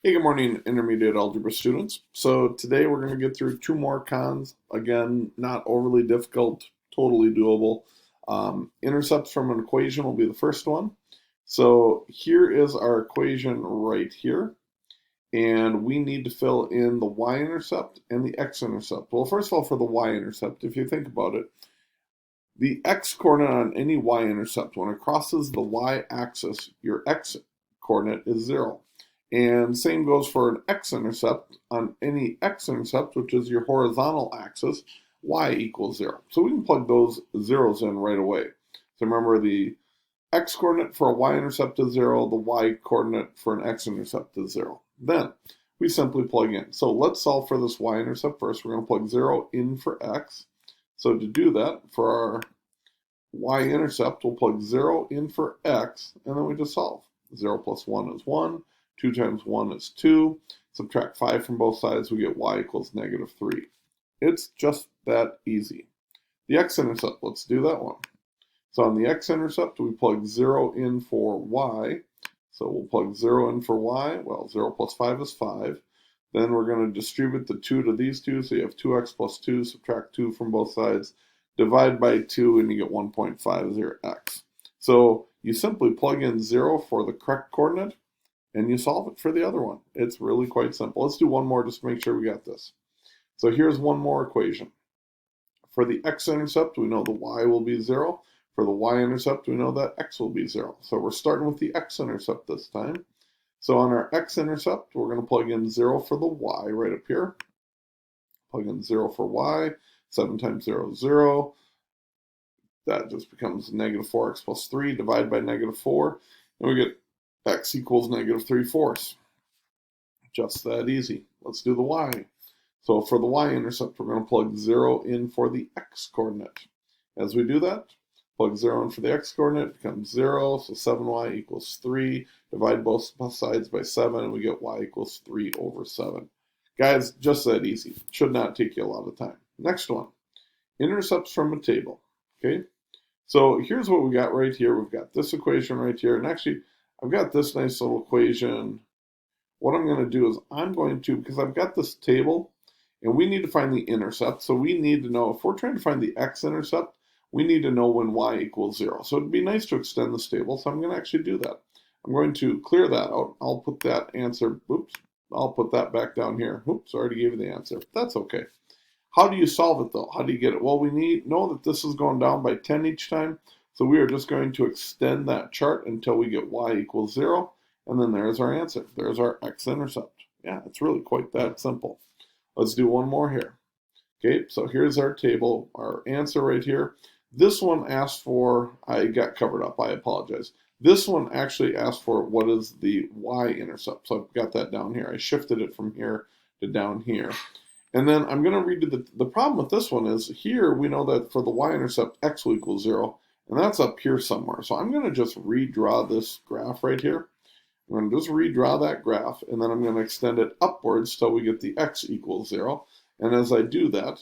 Hey, good morning, intermediate algebra students. So today we're going to get through two more cons. Again, not overly difficult, totally doable. Intercepts from an equation will be the first one. So here is our equation right here. And we need to fill in the y-intercept and the x-intercept. Well, first of all, for the y-intercept, if you think about it, the x-coordinate on any y-intercept, when it crosses the y-axis, your x-coordinate is 0. And same goes for an x-intercept on any x-intercept, which is your horizontal axis, y equals 0. So we can plug those zeros in right away. So remember, the x-coordinate for a y-intercept is 0, the y-coordinate for an x-intercept is 0. Then we simply plug in. So let's solve for this y-intercept first. We're going to plug 0 in for x. So to do that, for our y-intercept, we'll plug 0 in for x, and then we just solve. 0 plus 1 is 1. 2 times 1 is 2. Subtract 5 from both sides, we get y equals negative 3. It's just that easy. The x-intercept, let's do that one. So on the x-intercept, we plug 0 in for y. So we'll plug 0 in for y. Well, 0 plus 5 is 5. Then we're going to distribute the 2 to these two. So you have 2x plus 2, subtract 2 from both sides, divide by 2, and you get 1.50x. So you simply plug in 0 for the correct coordinate, and you solve it for the other one. It's really quite simple. Let's do one more just to make sure we got this. So here's one more equation. For the x-intercept, we know the y will be 0. For the y-intercept, we know that x will be 0. So we're starting with the x-intercept this time. So on our x-intercept, we're going to plug in 0 for the y right up here. Plug in 0 for y. 7 times 0 is 0. That just becomes negative 4x plus 3. Divide by negative 4. And we get x equals negative 3/4. Just that easy. Let's do the y. So for the y-intercept, we're going to plug 0 in for the x-coordinate. As we do that, plug 0 in for the x-coordinate, becomes 0, so 7y equals 3. Divide both sides by 7, and we get y equals 3/7. Guys, just that easy. Should not take you a lot of time. Next one, intercepts from a table. Okay, so here's what we got right here. We've got this equation right here, and actually, I've got this nice little equation. What I'm going to do is I'm going to, because I've got this table, and we need to find the intercept. So we need to know, if we're trying to find the x-intercept, we need to know when y equals 0. So it'd be nice to extend this table, so I'm going to actually do that. I'm going to clear that out. I'll put that answer, oops, I'll put that back down here. Oops, I already gave you the answer. That's okay. How do you solve it, though? How do you get it? Well, we know that this is going down by 10 each time. So we are just going to extend that chart until we get y equals 0. And then there's our answer. There's our x-intercept. Yeah, it's really quite that simple. Let's do one more here. Okay, so here's our table, our answer right here. This one asked for, I got covered up, I apologize. This one actually asked for what is the y-intercept. So I've got that down here. I shifted it from here to down here. And then I'm going to redo the problem with this one is here we know that for the y-intercept, x will equal 0. And that's up here somewhere. So I'm going to just redraw this graph right here. I'm going to just redraw that graph, and then I'm going to extend it upwards till we get the x equals 0. And as I do that,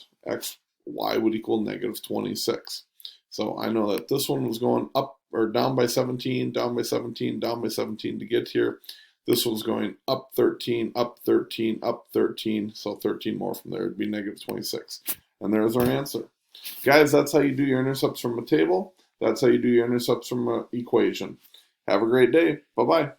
y would equal negative 26. So I know that this one was going up or down by 17, down by 17, down by 17 to get here. This one's going up 13, up 13, up 13. So 13 more from there would be negative 26. And there's our answer. Guys, that's how you do your intercepts from a table. That's how you do your intercepts from an equation. Have a great day. Bye-bye.